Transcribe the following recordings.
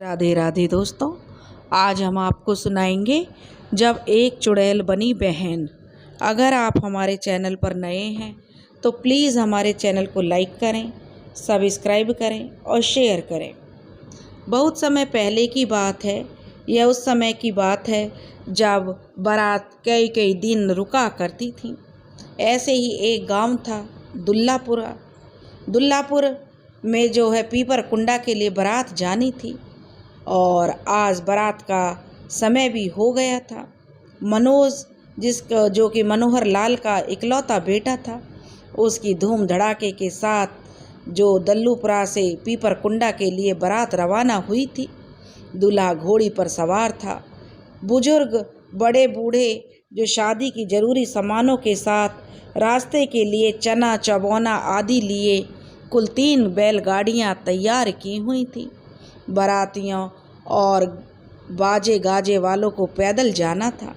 राधे राधे दोस्तों। आज हम आपको सुनाएंगे जब एक चुड़ैल बनी बहन। अगर आप हमारे चैनल पर नए हैं तो प्लीज़ हमारे चैनल को लाइक करें, सब्सक्राइब करें और शेयर करें। बहुत समय पहले की बात है, यह उस समय की बात है जब बारात कई कई दिन रुका करती थी। ऐसे ही एक गांव था दुल्लापुरा। दुल्लापुर में जो है पीपर कुंडा के लिए बारात जानी थी और आज बारात का समय भी हो गया था। मनोज जिसका जो कि मनोहर लाल का इकलौता बेटा था, उसकी धूम धड़ाके के साथ जो दल्लूपुरा से पीपर कुंडा के लिए बारात रवाना हुई थी। दूल्हा घोड़ी पर सवार था। बुजुर्ग बड़े बूढ़े जो शादी की जरूरी सामानों के साथ रास्ते के लिए चना चबौना आदि लिए कुल 3 बैलगाड़ियाँ तैयार की हुई थी। बारातियों और बाजे गाजे वालों को पैदल जाना था।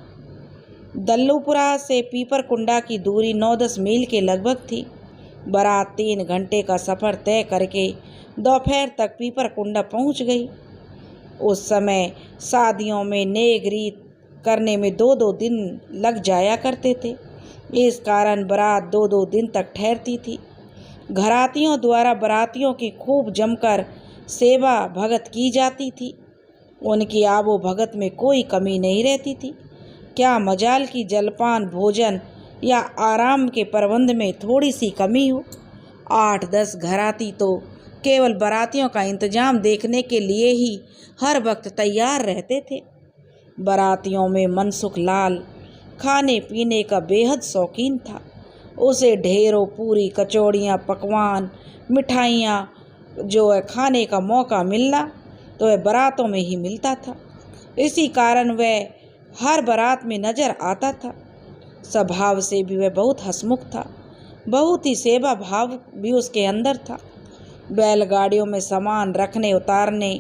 दल्लूपुरा से पीपर कुंडा की दूरी 9-10 मील के लगभग थी। बारात 3 घंटे का सफ़र तय करके दोपहर तक पीपर कुंडा पहुंच गई। उस समय शादियों में नेग रीत करने में 2-2 दिन लग जाया करते थे। इस कारण बारात 2-2 दिन तक ठहरती थी। घरातियों द्वारा बारातियों की खूब जमकर सेवा भगत की जाती थी। उनकी आबो भगत में कोई कमी नहीं रहती थी। क्या मजाल की जलपान भोजन या आराम के प्रबंध में थोड़ी सी कमी हो। 8-10 घराती तो केवल बारातियों का इंतजाम देखने के लिए ही हर वक्त तैयार रहते थे। बारातियों में मनसुख लाल खाने पीने का बेहद शौकीन था। उसे ढेरों पूरी कचौड़ियाँ पकवान मिठाइयाँ जो है खाने का मौका मिलना तो वह बारातों में ही मिलता था। इसी कारण वह हर बारात में नजर आता था। स्वभाव से भी वह बहुत हंसमुख था। बहुत ही सेवा भाव भी उसके अंदर था। बैलगाड़ियों में सामान रखने उतारने,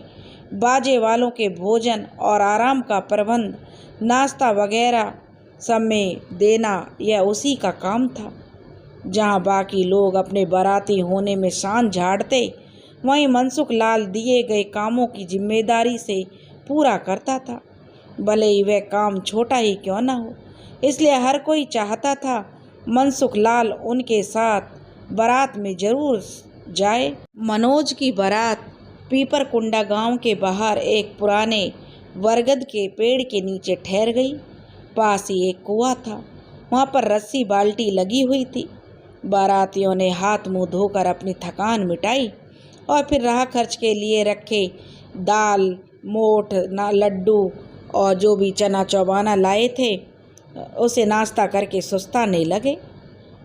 बाजे वालों के भोजन और आराम का प्रबंध, नाश्ता वगैरह सब में देना यह उसी का काम था। जहाँ बाकी लोग अपने बाराती होने में शान झाड़ते, वहीं मनसुख लाल दिए गए कामों की जिम्मेदारी से पूरा करता था, भले ही वह काम छोटा ही क्यों न हो। इसलिए हर कोई चाहता था मनसुख लाल उनके साथ बारात में जरूर जाए। मनोज की बारात पीपर कुंडा गांव के बाहर एक पुराने बरगद के पेड़ के नीचे ठहर गई। पास ही एक कुआं था, वहाँ पर रस्सी बाल्टी लगी हुई थी। बारातियों ने हाथ मुंह धोकर अपनी थकान मिटाई और फिर राह खर्च के लिए रखे दाल मोठ लड्डू और जो भी चना चौबाना लाए थे उसे नाश्ता करके सुस्ताने लगे,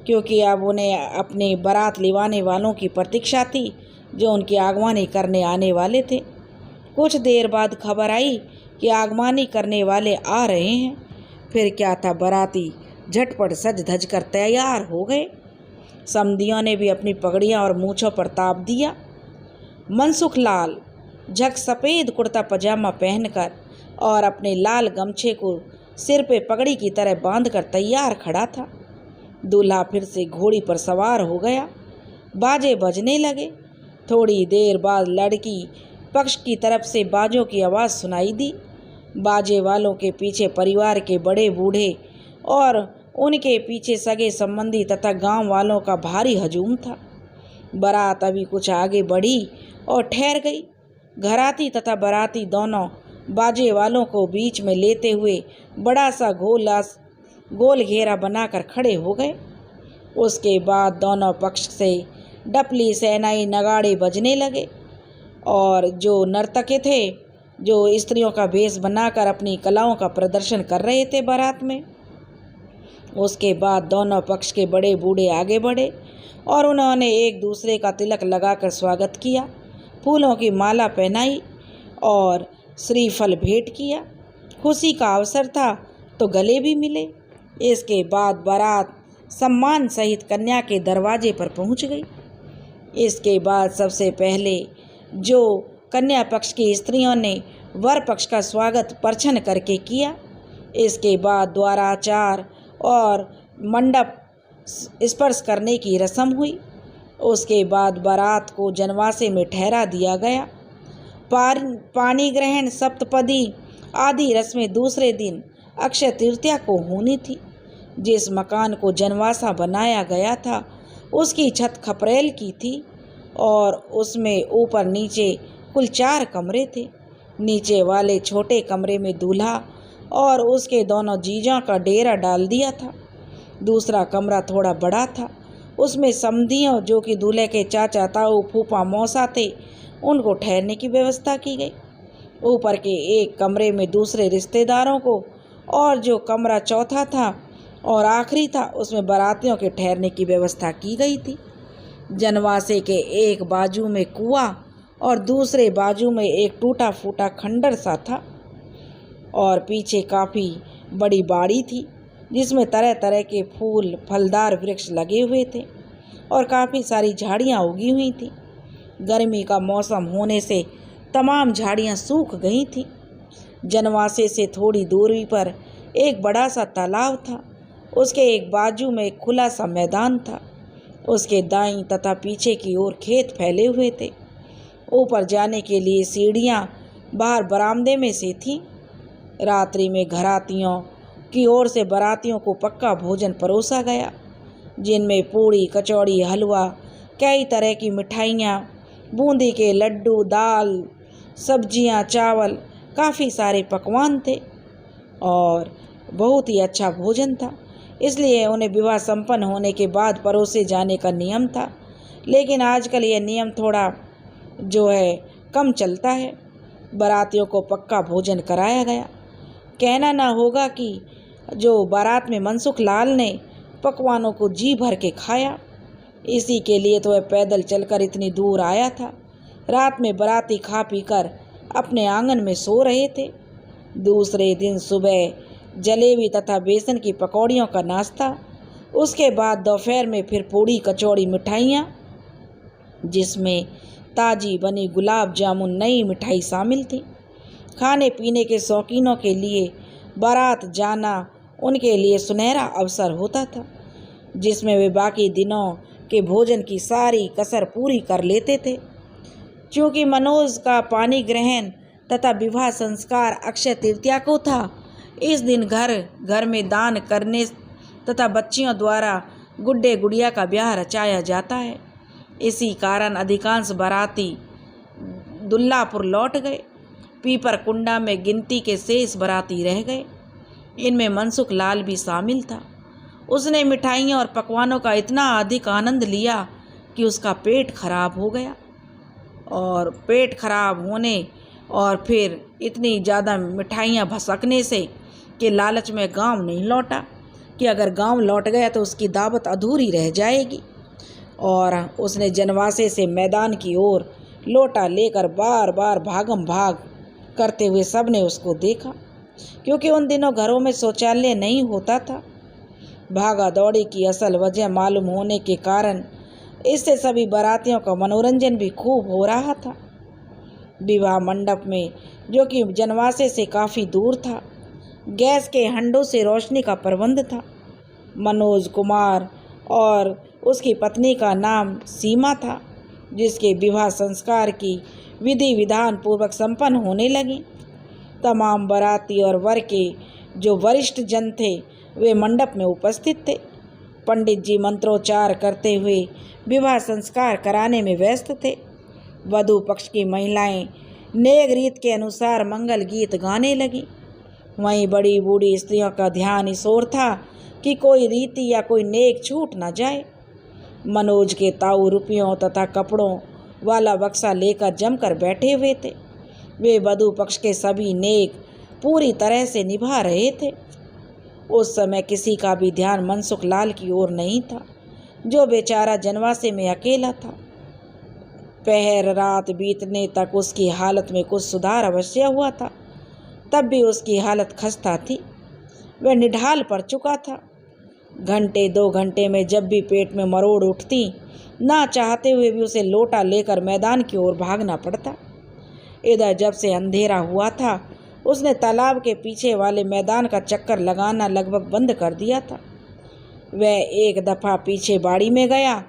क्योंकि अब उन्हें अपने बारात लिवाने वालों की प्रतीक्षा थी जो उनकी आगवानी करने आने वाले थे। कुछ देर बाद खबर आई कि आगवानी करने वाले आ रहे हैं। फिर क्या था, बाराती झटपट सज धज कर तैयार हो गए। समधियों ने भी अपनी पगड़ियाँ और मूँछों पर ताप दिया। मनसुख लाल झक सफ़ेद कुर्ता पजामा पहनकर और अपने लाल गमछे को सिर पे पगड़ी की तरह बांधकर तैयार खड़ा था। दूल्हा फिर से घोड़ी पर सवार हो गया। बाजे बजने लगे। थोड़ी देर बाद लड़की पक्ष की तरफ से बाजों की आवाज़ सुनाई दी। बाजे वालों के पीछे परिवार के बड़े बूढ़े और उनके पीछे सगे संबंधी तथा गांव वालों का भारी हजूम था। बारात अभी कुछ आगे बढ़ी और ठहर गई। घराती तथा बाराती दोनों बाजे वालों को बीच में लेते हुए बड़ा सा गोल घेरा बनाकर खड़े हो गए। उसके बाद दोनों पक्ष से डपली शहनाई नगाड़े बजने लगे और जो नर्तकी थे, जो स्त्रियों का भेष बनाकर अपनी कलाओं का प्रदर्शन कर रहे थे बारात में, उसके बाद दोनों पक्ष के बड़े बूढ़े आगे बढ़े और उन्होंने एक दूसरे का तिलक लगाकर स्वागत किया, फूलों की माला पहनाई और श्रीफल भेंट किया। खुशी का अवसर था तो गले भी मिले। इसके बाद बारात सम्मान सहित कन्या के दरवाजे पर पहुंच गई। इसके बाद सबसे पहले जो कन्या पक्ष की स्त्रियों ने वर पक्ष का स्वागत परछन करके किया। इसके बाद द्वाराचार और मंडप स्पर्श करने की रस्म हुई। उसके बाद बारात को जनवासे में ठहरा दिया गया। पानी ग्रहण, सप्तपदी आदि रस्में दूसरे दिन अक्षय तृतीया को होनी थी। जिस मकान को जनवासा बनाया गया था उसकी छत खपरेल की थी और उसमें ऊपर नीचे कुल 4 कमरे थे। नीचे वाले छोटे कमरे में दूल्हा और उसके दोनों जीजा का डेरा डाल दिया था। दूसरा कमरा थोड़ा बड़ा था, उसमें समधियों जो कि दूल्हे के चाचा, ताऊ, फूफा, मौसा थे, उनको ठहरने की व्यवस्था की गई। ऊपर के एक कमरे में दूसरे रिश्तेदारों को, और जो कमरा चौथा था और आखिरी था उसमें बारातियों के ठहरने की व्यवस्था की गई थी। जनवासे के एक बाजू में कुआं और दूसरे बाजू में एक टूटा फूटा खंडर सा था और पीछे काफ़ी बड़ी बाड़ी थी जिसमें तरह तरह के फूल फलदार वृक्ष लगे हुए थे और काफ़ी सारी झाड़ियाँ उगी हुई थीं। गर्मी का मौसम होने से तमाम झाड़ियाँ सूख गई थीं। जनवासे से थोड़ी दूरी पर एक बड़ा सा तालाब था। उसके एक बाजू में एक खुला सा मैदान था। उसके दाईं तथा पीछे की ओर खेत फैले हुए थे। ऊपर जाने के लिए सीढ़ियाँ बाहर बरामदे में से थीं। रात्रि में घरातियों की ओर से बारातियों को पक्का भोजन परोसा गया, जिनमें पूड़ी, कचौड़ी, हलवा, कई तरह की मिठाइयाँ, बूंदी के लड्डू, दाल, सब्जियाँ, चावल, काफ़ी सारे पकवान थे और बहुत ही अच्छा भोजन था। इसलिए उन्हें विवाह संपन्न होने के बाद परोसे जाने का नियम था। लेकिन आजकल यह नियम थोड़ा जो है कम चलता है। बारातियों को पक्का भोजन कराया गया। कहना ना होगा कि जो बारात में मनसुख लाल ने पकवानों को जी भर के खाया। इसी के लिए तो वह पैदल चलकर इतनी दूर आया था। रात में बाराती खा पी कर अपने आंगन में सो रहे थे। दूसरे दिन सुबह जलेबी तथा बेसन की पकौड़ियों का नाश्ता, उसके बाद दोपहर में फिर पूड़ी, कचौड़ी, मिठाइयाँ, जिसमें ताज़ी बनी गुलाब जामुन नई मिठाई शामिल थी। खाने पीने के शौकीनों के लिए बारात जाना उनके लिए सुनहरा अवसर होता था, जिसमें वे बाकी दिनों के भोजन की सारी कसर पूरी कर लेते थे। क्योंकि मनोज का पानी ग्रहण तथा विवाह संस्कार अक्षय तृतीया को था, इस दिन घर घर में दान करने तथा बच्चियों द्वारा गुड्डे गुड़िया का ब्याह रचाया जाता है। इसी कारण अधिकांश बाराती दुल्लापुर लौट गए। पीपर कुंडा में गिनती के शेष बाराती रह गए। इनमें मनसुख लाल भी शामिल था। उसने मिठाइयों और पकवानों का इतना अधिक आनंद लिया कि उसका पेट खराब हो गया और पेट खराब होने और फिर इतनी ज़्यादा मिठाइयाँ भसकने से कि लालच में गांव नहीं लौटा कि अगर गांव लौट गया तो उसकी दावत अधूरी रह जाएगी। और उसने जनवासे से मैदान की ओर लोटा लेकर बार बार भागम भाग करते हुए सब ने उसको देखा, क्योंकि उन दिनों घरों में शौचालय नहीं होता था। भागा दौड़ी की असल वजह मालूम होने के कारण इससे सभी बारातियों का मनोरंजन भी खूब हो रहा था। विवाह मंडप में, जो कि जनवासे से काफ़ी दूर था, गैस के हंडों से रोशनी का प्रबंध था। मनोज कुमार और उसकी पत्नी का नाम सीमा था, जिसके विवाह संस्कार की विधि विधान पूर्वक संपन्न होने लगी। तमाम बाराती और वर के जो वरिष्ठ जन थे वे मंडप में उपस्थित थे। पंडित जी मंत्रोच्चार करते हुए विवाह संस्कार कराने में व्यस्त थे। वधू पक्ष की महिलाएं नेक रीत के अनुसार मंगल गीत गाने लगी। वहीं बड़ी बूढ़ी स्त्रियों का ध्यान इस ओर था कि कोई रीति या कोई नेक छूट न जाए। मनोज के ताऊ रुपयों तथा कपड़ों वाला बक्सा लेकर जमकर बैठे हुए थे। वे वधू पक्ष के सभी नेक पूरी तरह से निभा रहे थे। उस समय किसी का भी ध्यान मनसुख लाल की ओर नहीं था, जो बेचारा जनवासे में अकेला था। पहर रात बीतने तक उसकी हालत में कुछ सुधार अवश्य हुआ था, तब भी उसकी हालत खस्ता थी। वह निढाल पड़ चुका था। घंटे 2 घंटे में जब भी पेट में मरोड़ उठती, ना चाहते हुए भी उसे लोटा लेकर मैदान की ओर भागना पड़ता। इधर जब से अंधेरा हुआ था, उसने तालाब के पीछे वाले मैदान का चक्कर लगाना लगभग बंद कर दिया था। वह एक दफ़ा पीछे बाड़ी में गया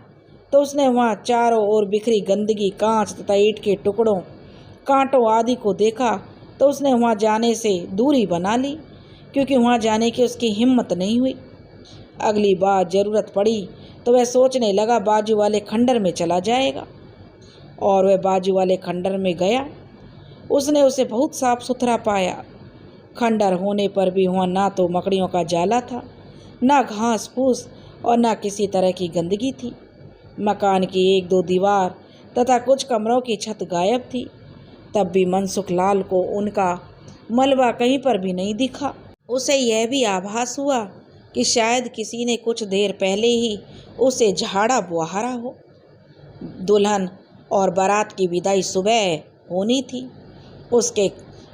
तो उसने वहाँ चारों ओर बिखरी गंदगी, कांच तथा ईंट के टुकड़ों कांटों आदि को देखा तो उसने वहाँ जाने से दूरी बना ली, क्योंकि वहाँ जाने की उसकी हिम्मत नहीं हुई। अगली बार ज़रूरत पड़ी तो वह सोचने लगा बाजू वाले खंडर में चला जाएगा, और वह बाजू वाले खंडर में गया। उसने उसे बहुत साफ सुथरा पाया। खंडर होने पर भी वहाँ ना तो मकड़ियों का जाला था, ना घास फूस और ना किसी तरह की गंदगी थी। मकान की एक दो दीवार तथा कुछ कमरों की छत गायब थी। तब भी मनसुख लाल को उनका मलबा कहीं पर भी नहीं दिखा। उसे यह भी आभास हुआ कि शायद किसी ने कुछ देर पहले ही उसे झाड़ा बुहारा हो। दुल्हन और बारात की विदाई सुबह होनी थी,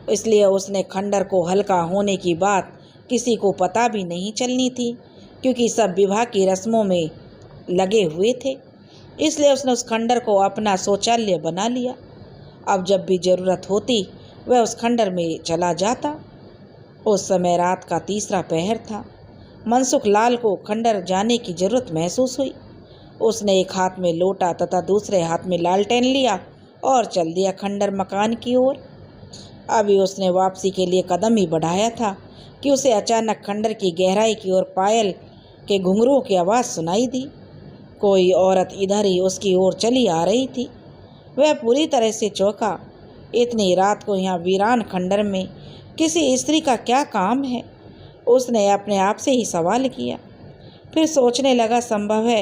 इसलिए उसने खंडर को हल्का होने की बात किसी को पता भी नहीं चलनी थी, क्योंकि सब विवाह की रस्मों में लगे हुए थे। इसलिए उसने उस खंडर को अपना शौचालय बना लिया। अब जब भी ज़रूरत होती वह उस खंडर में चला जाता। उस समय रात का तीसरा पहर था। मनसुख लाल को खंडर जाने की जरूरत महसूस हुई। उसने एक हाथ में लोटा तथा दूसरे हाथ में लालटेन लिया और चल दिया खंडर मकान की ओर। अभी उसने वापसी के लिए कदम ही बढ़ाया था कि उसे अचानक खंडर की गहराई की ओर पायल के घुंघरूओं की आवाज़ सुनाई दी। कोई औरत इधर ही उसकी ओर चली आ रही थी। वह पूरी तरह से चौंका। इतनी रात को यहाँ वीरान खंडर में किसी स्त्री का क्या काम है? उसने अपने आप से ही सवाल किया। फिर सोचने लगा, संभव है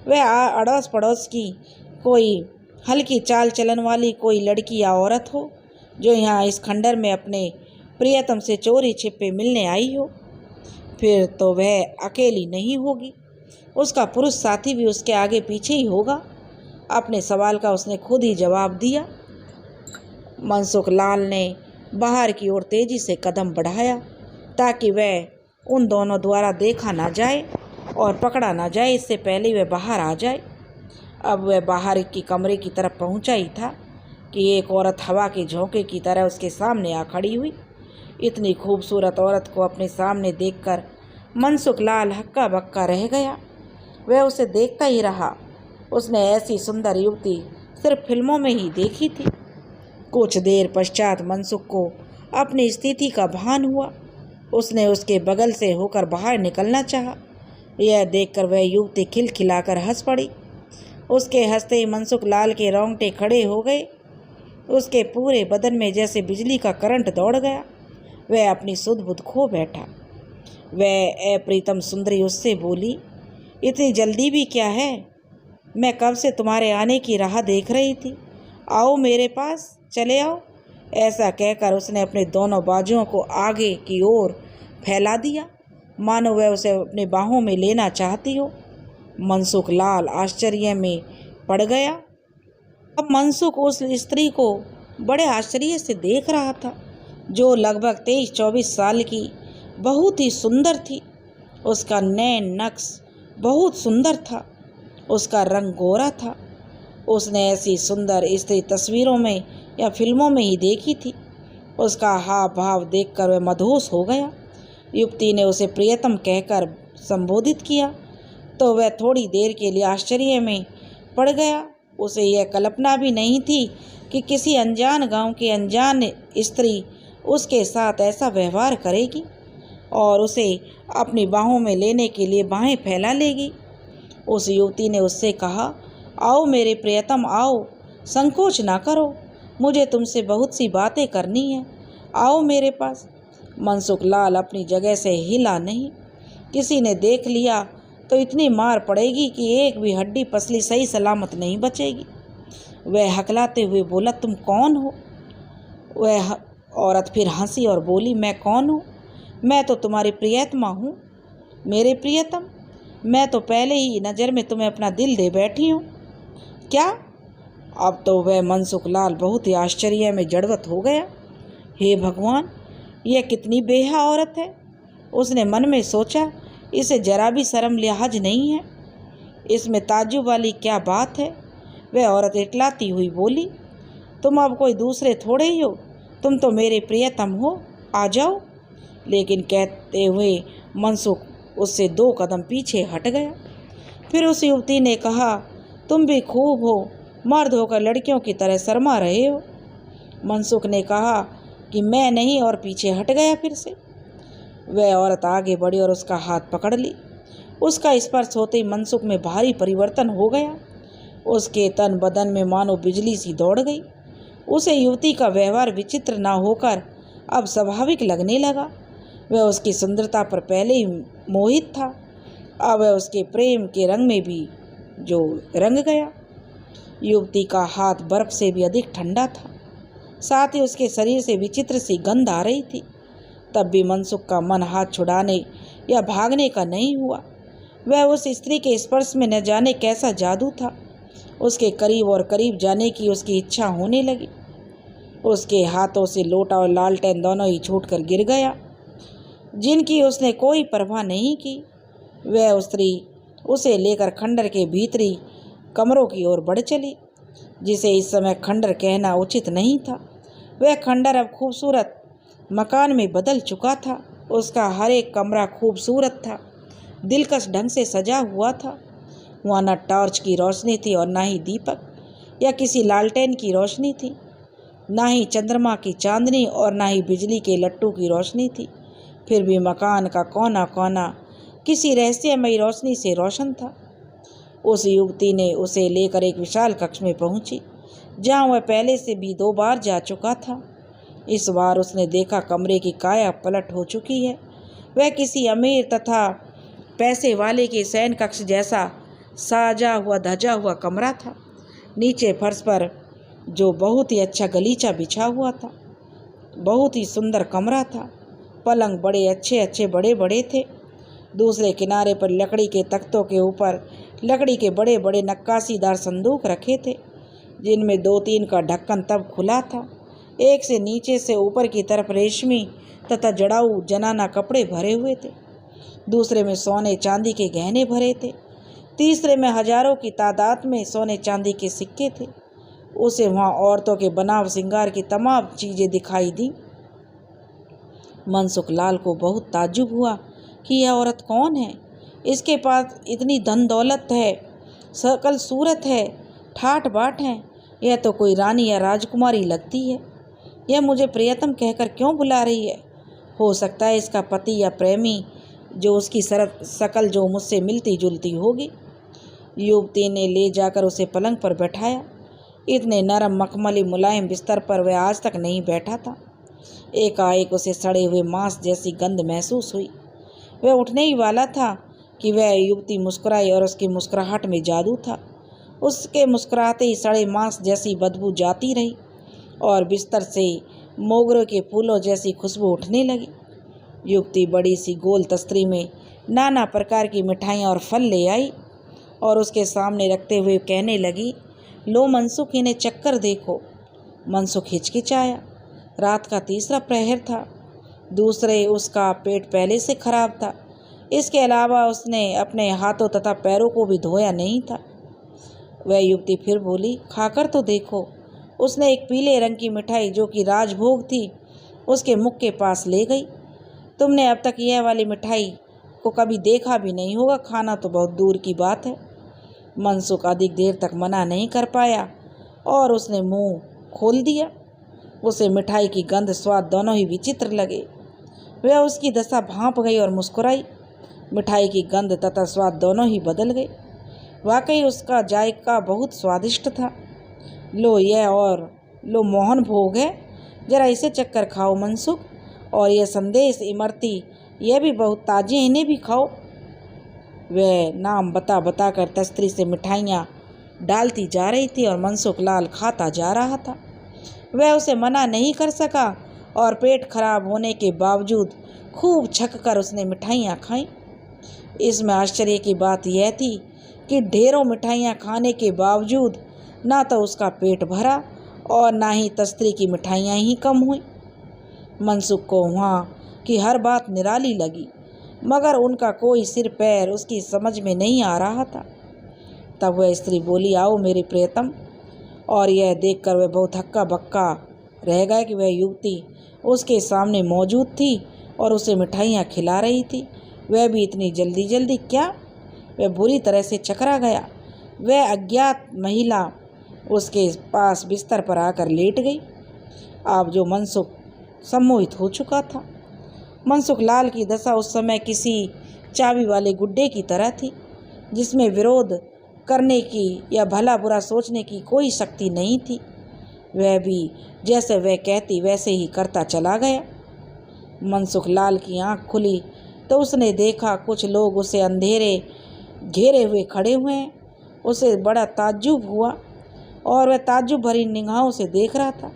वह अड़ोस पड़ोस की कोई हल्की चाल चलन वाली कोई लड़की या औरत हो, जो यहाँ इस खंडर में अपने प्रियतम से चोरी छिपे मिलने आई हो। फिर तो वह अकेली नहीं होगी, उसका पुरुष साथी भी उसके आगे पीछे ही होगा। अपने सवाल का उसने खुद ही जवाब दिया। मनसुख लाल ने बाहर की ओर तेजी से कदम बढ़ाया ताकि वह उन दोनों द्वारा देखा ना जाए और पकड़ा ना जाए, इससे पहले वह बाहर आ जाए। अब वह बाहर की कमरे की तरफ पहुंचा ही था कि एक औरत हवा के झोंके की तरह उसके सामने आ खड़ी हुई। इतनी खूबसूरत औरत को अपने सामने देखकर मनसुख लाल हक्का बक्का रह गया। वह उसे देखता ही रहा। उसने ऐसी सुंदर युवती सिर्फ फिल्मों में ही देखी थी। कुछ देर पश्चात मनसुख को अपनी स्थिति का भान हुआ। उसने उसके बगल से होकर बाहर निकलना चाहा। यह देखकर वह युवती खिलखिलाकर हंस पड़ी। उसके हंसते ही मनसुख लाल के रोंगटे खड़े हो गए। उसके पूरे बदन में जैसे बिजली का करंट दौड़ गया। वह अपनी सुध बुध खो बैठा। वह अप्रीतम सुंदरी उससे बोली, इतनी जल्दी भी क्या है? मैं कब से तुम्हारे आने की राह देख रही थी। आओ मेरे पास, चले आओ। ऐसा कहकर उसने अपने दोनों बाजुओं को आगे की ओर फैला दिया, मानो वह उसे अपनी बाहों में लेना चाहती हो। मनसुख लाल आश्चर्य में पड़ गया। अब मनसुख उस स्त्री को बड़े आश्चर्य से देख रहा था, जो लगभग 23-24 साल की बहुत ही सुंदर थी। उसका नैन नक्श बहुत सुंदर था। उसका रंग गोरा था। उसने ऐसी सुंदर स्त्री तस्वीरों में या फिल्मों में ही देखी थी। उसका हाव भाव देखकर वह मदहोश हो गया। युवती ने उसे प्रियतम कहकर संबोधित किया तो वह थोड़ी देर के लिए आश्चर्य में पड़ गया। उसे यह कल्पना भी नहीं थी कि किसी अनजान गांव की अनजान स्त्री उसके साथ ऐसा व्यवहार करेगी और उसे अपनी बाहों में लेने के लिए बाहें फैला लेगी। उस युवती ने उससे कहा, आओ मेरे प्रियतम, आओ, संकोच ना करो, मुझे तुमसे बहुत सी बातें करनी है। आओ मेरे पास। मनसुख लाल अपनी जगह से हिला नहीं। किसी ने देख लिया तो इतनी मार पड़ेगी कि एक भी हड्डी पसली सही सलामत नहीं बचेगी। वह हकलाते हुए बोला, तुम कौन हो? वह औरत फिर हंसी और बोली, मैं कौन हूँ? मैं तो तुम्हारी प्रियतमा हूँ। मेरे प्रियतम, मैं तो पहले ही नज़र में तुम्हें अपना दिल दे बैठी हूँ। क्या? अब तो वह मनसुख लाल बहुत ही आश्चर्य में जड़वत हो गया। हे भगवान, यह कितनी बेहा औरत है। उसने मन में सोचा, इसे जरा भी शर्म लिहाज नहीं है। इसमें ताज्जुब वाली क्या बात है? वह औरत इटलाती हुई बोली, तुम अब कोई दूसरे थोड़े ही हो, तुम तो मेरे प्रियतम हो, आ जाओ। लेकिन कहते हुए मनसुख उससे 2 कदम पीछे हट गया। फिर उस युवती ने कहा, तुम भी खूब हो, मर्द होकर लड़कियों की तरह शर्मा रहे हो। मनसुख ने कहा कि मैं नहीं और पीछे हट गया फिर से। वह औरत आगे बढ़ी और उसका हाथ पकड़ ली। उसका स्पर्श होते ही मनसुख में भारी परिवर्तन हो गया। उसके तन बदन में मानो बिजली सी दौड़ गई। उसे युवती का व्यवहार विचित्र ना होकर अब स्वाभाविक लगने लगा। वह उसकी सुंदरता पर पहले ही मोहित था, अब वह उसके प्रेम के रंग में भी जो रंग गया। युवती का हाथ बर्फ से भी अधिक ठंडा था, साथ ही उसके शरीर से विचित्र सी गंध आ रही थी। तब भी मनसुख का मन हाथ छुड़ाने या भागने का नहीं हुआ। वह उस स्त्री के स्पर्श में न जाने कैसा जादू था। उसके करीब और करीब जाने की उसकी इच्छा होने लगी। उसके हाथों से लोटा और लालटेन दोनों ही छूटकर गिर गया, जिनकी उसने कोई परवाह नहीं की। वह स्त्री उसे लेकर खंडर के भीतरी कमरों की ओर बढ़ चली, जिसे इस समय खंडर कहना उचित नहीं था। वह खंडर अब खूबसूरत मकान में बदल चुका था। उसका हर एक कमरा खूबसूरत था, दिलकश ढंग से सजा हुआ था। वहाँ न टॉर्च की रोशनी थी और न ही दीपक या किसी लालटेन की रोशनी थी, न ही चंद्रमा की चांदनी और न ही बिजली के लट्टू की रोशनी थी। फिर भी मकान का कोना कोना किसी रहस्यमयी रोशनी से रोशन था। उस युवती ने उसे लेकर एक विशाल कक्ष में पहुंची, जहां वह पहले से भी 2 बार जा चुका था। इस बार उसने देखा कमरे की काया पलट हो चुकी है। वह किसी अमीर तथा पैसे वाले के शयन कक्ष जैसा साजा हुआ धजा हुआ कमरा था। नीचे फर्श पर जो बहुत ही अच्छा गलीचा बिछा हुआ था। बहुत ही सुंदर कमरा था। पलंग बड़े अच्छे बड़े बड़े थे। दूसरे किनारे पर लकड़ी के तख्तों के ऊपर लकड़ी के बड़े बड़े नक्काशीदार संदूक रखे थे, जिनमें 2-3 का ढक्कन तब खुला था। एक से नीचे से ऊपर की तरफ रेशमी तथा जड़ाऊ जनाना कपड़े भरे हुए थे। दूसरे में सोने चांदी के गहने भरे थे। तीसरे में हजारों की तादाद में सोने चांदी के सिक्के थे। उसे वहाँ औरतों के बनाव श्रृंगार की तमाम चीज़ें दिखाई दी। मनसुख लाल को बहुत ताज्जुब हुआ कि यह औरत कौन है। इसके पास इतनी धन दौलत है, सकल सूरत है, ठाट बाट है। यह तो कोई रानी या राजकुमारी लगती है। यह मुझे प्रियतम कहकर क्यों बुला रही है? हो सकता है इसका पति या प्रेमी, जो उसकी शकल जो मुझसे मिलती जुलती होगी। युवती ने ले जाकर उसे पलंग पर बैठाया। इतने नरम मखमली मुलायम बिस्तर पर वह आज तक नहीं बैठा था। एकाएक उसे सड़े हुए मांस जैसी गंध महसूस हुई। वह उठने ही वाला था कि वह युवती मुस्कुराई और उसकी मुस्कुराहट में जादू था। उसके मुस्कुराते ही सड़े मांस जैसी बदबू जाती रही और बिस्तर से मोगरे के फूलों जैसी खुशबू उठने लगी। युवती बड़ी सी गोल तस्तरी में नाना प्रकार की मिठाइयाँ और फल ले आई और उसके सामने रखते हुए कहने लगी, लो मनसुख, इन्हें चक्कर देखो। मनसुख हिचकिचाया। रात का 3रा प्रहर था। दूसरे, उसका पेट पहले से खराब था। इसके अलावा उसने अपने हाथों तथा पैरों को भी धोया नहीं था। वह युवती फिर बोली, खाकर तो देखो। उसने एक पीले रंग की मिठाई, जो कि राजभोग थी, उसके मुख के पास ले गई। तुमने अब तक यह वाली मिठाई को कभी देखा भी नहीं होगा, खाना तो बहुत दूर की बात है। मनसुख अधिक देर तक मना नहीं कर पाया और उसने मुंह खोल दिया। उसे मिठाई की गंध स्वाद दोनों ही विचित्र लगे। वह उसकी दशा भांप गई और मुस्कुराई। मिठाई की गंध तथा स्वाद दोनों ही बदल गए। वाकई उसका जायका बहुत स्वादिष्ट था। लो, यह और लो मोहन भोग है, जरा इसे चक्कर खाओ मनसुख। और यह संदेश इमरती, यह भी बहुत ताज़ी, इन्हें भी खाओ। वह नाम बता कर तस्तरी से मिठाइयाँ डालती जा रही थी और मनसुख लाल खाता जा रहा था। वह उसे मना नहीं कर सका और पेट खराब होने के बावजूद खूब छक कर उसने मिठाइयाँ खाईं। इसमें आश्चर्य की बात यह थी कि ढेरों मिठाइयाँ खाने के बावजूद ना तो उसका पेट भरा और ना ही तस्तरी की मिठाइयाँ ही कम हुई। मनसुख को वहाँ की हर बात निराली लगी, मगर उनका कोई सिर पैर उसकी समझ में नहीं आ रहा था। तब वह स्त्री बोली, आओ मेरे प्रियतम। और यह देखकर वह बहुत हक्का बक्का रह गया कि वह युवती उसके सामने मौजूद थी और उसे मिठाइयाँ खिला रही थी। वह भी इतनी जल्दी जल्दी क्या? वह बुरी तरह से चकरा गया। वह अज्ञात महिला उसके पास बिस्तर पर आकर लेट गई। अब जो मनसुख सम्मोहित हो चुका था। मनसुख लाल की दशा उस समय किसी चाबी वाले गुड्डे की तरह थी, जिसमें विरोध करने की या भला बुरा सोचने की कोई शक्ति नहीं थी। वह भी जैसे वह कहती वैसे ही करता चला गया। मनसुख लाल की आंख खुली तो उसने देखा कुछ लोग उसे अंधेरे घेरे हुए खड़े हुए हैं। उसे बड़ा ताज्जुब हुआ और वह ताज्जुब भरी निगाहों से देख रहा था।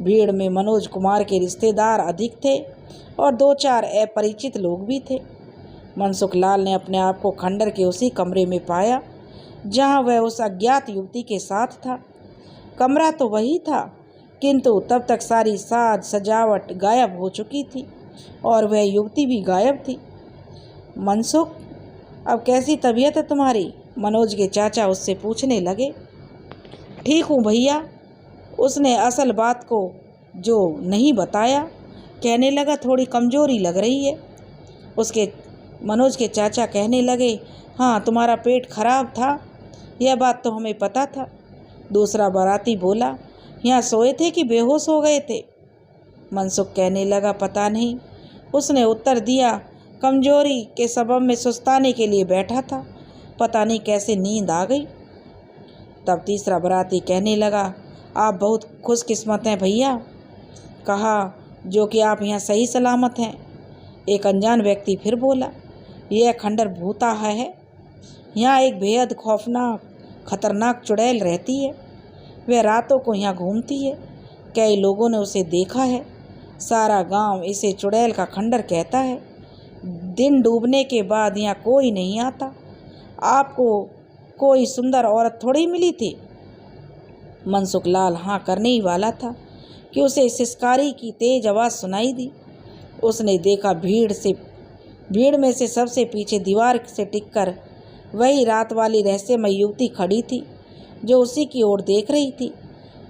भीड़ में मनोज कुमार के रिश्तेदार अधिक थे और 2-4 अपरिचित लोग भी थे। मनसुख लाल ने अपने आप को खंडर के उसी कमरे में पाया जहां वह उस अज्ञात युवती के साथ था। कमरा तो वही था, किंतु तब तक सारी साज सजावट गायब हो चुकी थी और वह युवती भी गायब थी। मनसुख, अब कैसी तबीयत है तुम्हारी? मनोज के चाचा उससे पूछने लगे। ठीक हूँ भैया, उसने असल बात को जो नहीं बताया। कहने लगा थोड़ी कमजोरी लग रही है। उसके मनोज के चाचा कहने लगे, हाँ तुम्हारा पेट खराब था, यह बात तो हमें पता था। दूसरा बाराती बोला, यहाँ सोए थे कि बेहोश हो गए थे? मनसुख कहने लगा, पता नहीं। उसने उत्तर दिया, कमजोरी के सबब में सुस्ताने के लिए बैठा था, पता नहीं कैसे नींद आ गई। तब तीसरा बाराती कहने लगा, आप बहुत खुशकिस्मत हैं भैया, कहा जो कि आप यहाँ सही सलामत हैं। एक अनजान व्यक्ति फिर बोला, यह खंडर भूताहा है, यहाँ एक बेहद खौफनाक खतरनाक चुड़ैल रहती है। वह रातों को यहाँ घूमती है, कई लोगों ने उसे देखा है। सारा गांव इसे चुड़ैल का खंडर कहता है। दिन डूबने के बाद यहाँ कोई नहीं आता। आपको कोई सुंदर औरत थोड़ी मिली थी? मनसुख लाल हाँ करने ही वाला था कि उसे सिसकारी की तेज आवाज़ सुनाई दी। उसने देखा भीड़ में से सबसे पीछे दीवार से टिककर वही रात वाली रहस्यमय युवती खड़ी थी, जो उसी की ओर देख रही थी।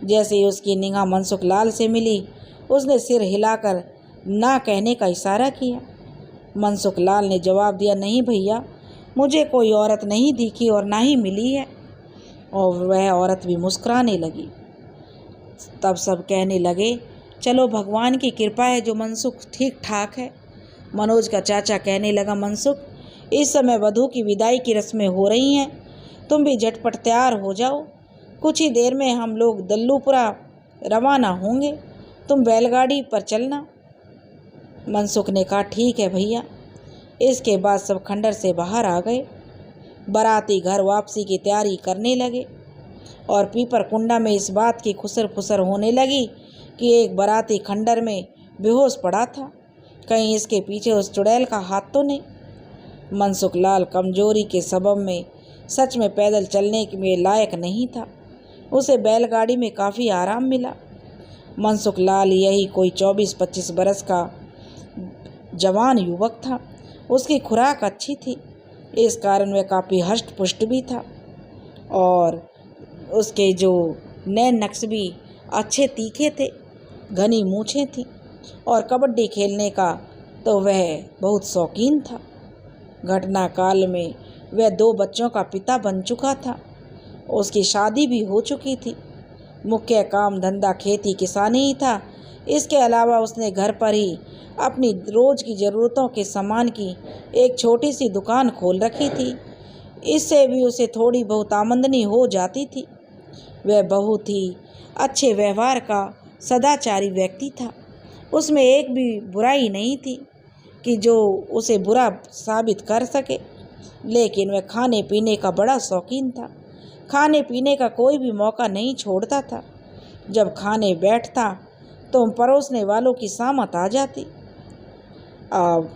जैसे ही उसकी निगाह मनसुख लाल से मिली, उसने सिर हिलाकर ना कहने का इशारा किया। मनसुख लाल ने जवाब दिया, नहीं भैया, मुझे कोई औरत नहीं दिखी और ना ही मिली है। और वह औरत भी मुस्कुराने लगी। तब सब कहने लगे, चलो भगवान की कृपा है जो मनसुख ठीक ठाक है। मनोज का चाचा कहने लगा, मनसुख, इस समय वधू की विदाई की रस्में हो रही हैं, तुम भी झटपट तैयार हो जाओ। कुछ ही देर में हम लोग दल्लूपुरा रवाना होंगे, तुम बैलगाड़ी पर चलना। मनसुख ने कहा, ठीक है भैया। इसके बाद सब खंडर से बाहर आ गए। बाराती घर वापसी की तैयारी करने लगे और पीपर कुंडा में इस बात की खुसर फुसर होने लगी कि एक बाराती खंडर में बेहोश पड़ा था, कहीं इसके पीछे उस चुड़ैल का हाथ तो नहीं। मनसुख लाल कमजोरी के सबब में सच में पैदल चलने के लायक नहीं था। उसे बैलगाड़ी में काफ़ी आराम मिला। मनसुख लाल यही कोई 24-25 बरस का जवान युवक था। उसकी खुराक अच्छी थी, इस कारण वह काफ़ी हष्ट पुष्ट भी था और उसके जो नैन नक्श भी अच्छे तीखे थे, घनी मूछें थीं और कबड्डी खेलने का तो वह बहुत शौकीन था। घटना काल में वह 2 बच्चों का पिता बन चुका था। उसकी शादी भी हो चुकी थी। मुख्य काम धंधा खेती किसानी ही था। इसके अलावा उसने घर पर ही अपनी रोज़ की ज़रूरतों के सामान की एक छोटी सी दुकान खोल रखी थी। इससे भी उसे थोड़ी बहुत आमदनी हो जाती थी। वह बहुत ही अच्छे व्यवहार का सदाचारी व्यक्ति था। उसमें एक भी बुराई नहीं थी कि जो उसे बुरा साबित कर सके, लेकिन वह खाने पीने का बड़ा शौकीन था। खाने पीने का कोई भी मौका नहीं छोड़ता था। जब खाने बैठता तो परोसने वालों की सामत आ जाती। अब